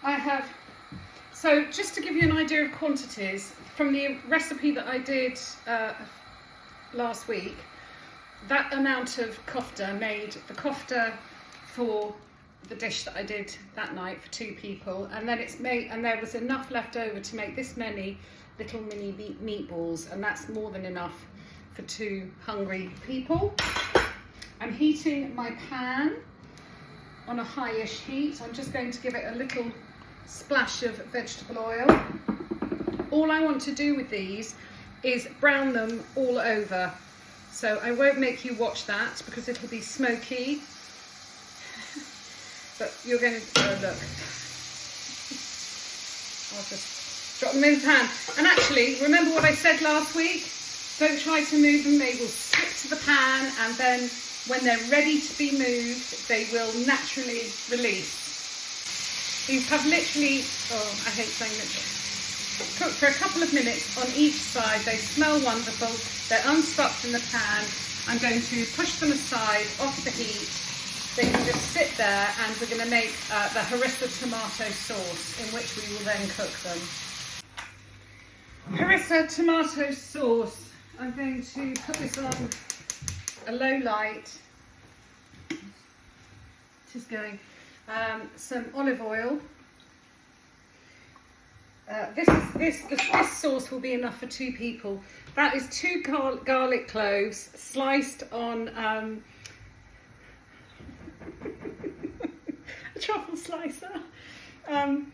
I have, so just to give you an idea of quantities, from the recipe that I did last week, that amount of kofta made the kofta for the dish that I did that night for 2 people, and then it's made, and there was enough left over to make this many little mini meatballs, and that's more than enough for 2 hungry people. I'm heating my pan on a high-ish heat. I'm just going to give it a little splash of vegetable oil. All I want to do with these is brown them all over. So I won't make you watch that because it'll be smoky. But you're going to, oh look. I'll just drop them in the pan. And actually, remember what I said last week? Don't try to move them, they will stick to the pan, and then when they're ready to be moved, they will naturally release. These have literally, oh, I hate saying literally, cooked for a couple of minutes on each side. They smell wonderful. They're unstuck in the pan. I'm going to push them aside off the heat. They can just sit there, and we're going to make the harissa tomato sauce, in which we will then cook them. Harissa tomato sauce. I'm going to put this on a low light. Just going. Some olive oil. This sauce will be enough for 2 people. That is 2 garlic cloves sliced on a truffle slicer. And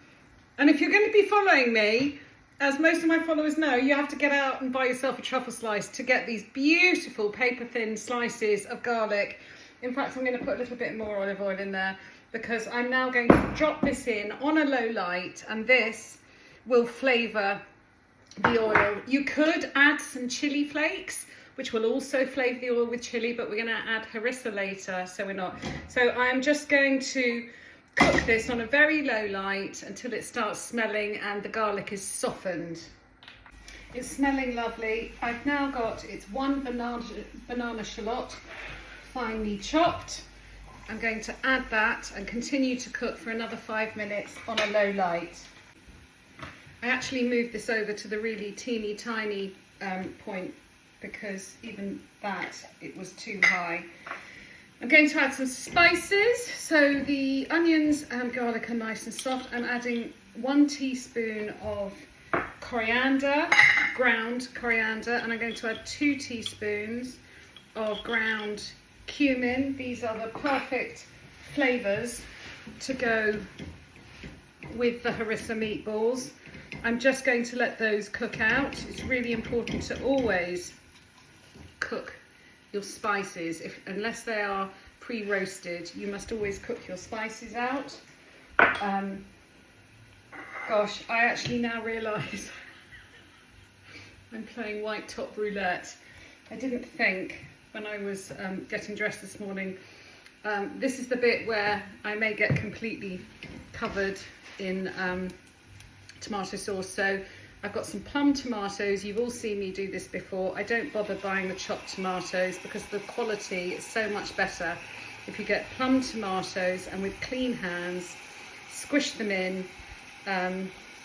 if you're going to be following me, as most of my followers know, you have to get out and buy yourself a truffle slice to get these beautiful paper thin slices of garlic. In fact, I'm going to put a little bit more olive oil in there, because I'm now going to drop this in on a low light, and this will flavour the oil. You could add some chili flakes, which will also flavour the oil with chili, but we're going to add harissa later, so we're not. So I'm just going to cook this on a very low light until it starts smelling and the garlic is softened. It's smelling lovely. I've now got, it's 1 banana shallot, finely chopped. I'm going to add that and continue to cook for another 5 minutes on a low light. I actually moved this over to the really teeny tiny point, because even that, it was too high. I'm going to add some spices. So the onions and garlic are nice and soft. I'm adding 1 teaspoon of coriander, ground coriander, and I'm going to add 2 teaspoons of ground cumin. These are the perfect flavours to go with the harissa meatballs. I'm just going to let those cook out. It's really important to always cook your spices, unless they are pre-roasted. You must always cook your spices out. Gosh, I actually now realise I'm playing white top roulette. I didn't think when I was getting dressed this morning. This is the bit where I may get completely covered in tomato sauce. So I've got some plum tomatoes. You've all seen me do this before. I don't bother buying the chopped tomatoes because the quality is so much better if you get plum tomatoes, and with clean hands, squish them in.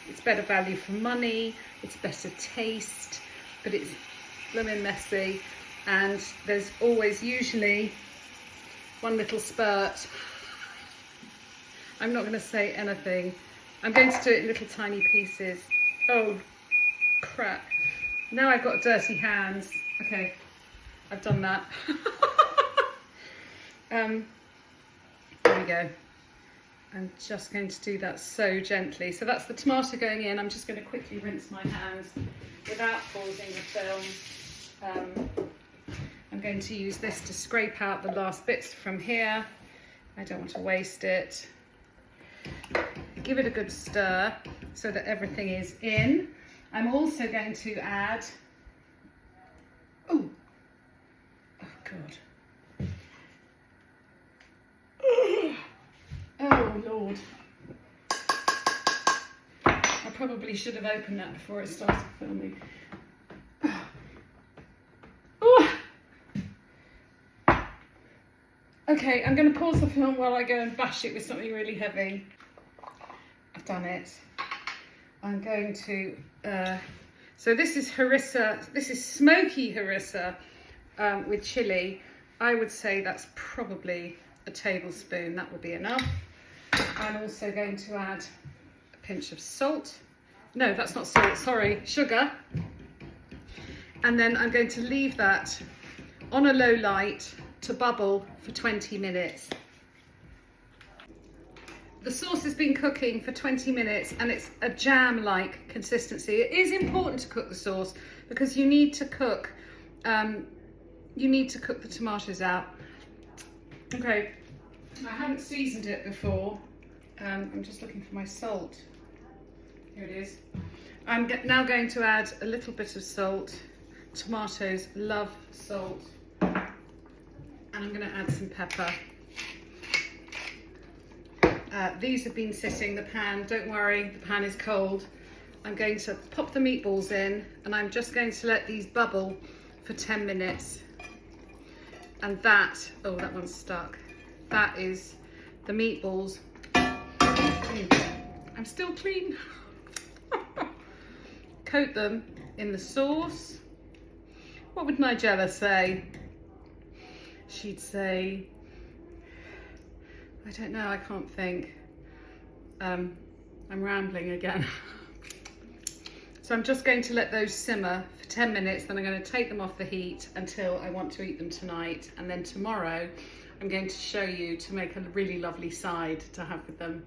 It's better value for money, it's better taste, but it's blooming messy, and there's always usually 1 little spurt. I'm not going to say anything. I'm going to do it in little tiny pieces. Oh, crap. Now I've got dirty hands. Okay, I've done that. There we go. I'm just going to do that so gently. So that's the tomato going in. I'm just going to quickly rinse my hands without pausing the film. I'm going to use this to scrape out the last bits from here. I don't want to waste it. Give it a good stir so that everything is in. I'm also going to add, oh God. Oh Lord. I probably should have opened that before it started filming. Okay, I'm going to pause the film while I go and bash it with something really heavy. I've done it. I'm going to, so this is harissa, this is smoky harissa with chili. I would say that's probably a tablespoon, that will be enough. I'm also going to add a pinch of salt. No, that's not salt, sorry, sugar. And then I'm going to leave that on a low light to bubble for 20 minutes. The sauce has been cooking for 20 minutes and it's a jam-like consistency. It is important to cook the sauce because you need to cook the tomatoes out. Okay, I haven't seasoned it before. I'm just looking for my salt. Here it is. I'm now going to add a little bit of salt. Tomatoes love salt. And I'm going to add some pepper. These have been sitting in the pan. Don't worry, the pan is cold. I'm going to pop the meatballs in and I'm just going to let these bubble for 10 minutes. And that, oh, that one's stuck. That is the meatballs. I'm still clean. Coat them in the sauce. What would Nigella say? She'd say, I don't know, I can't think. I'm rambling again. So I'm just going to let those simmer for 10 minutes, then I'm going to take them off the heat until I want to eat them tonight. And then tomorrow, I'm going to show you to make a really lovely side to have with them.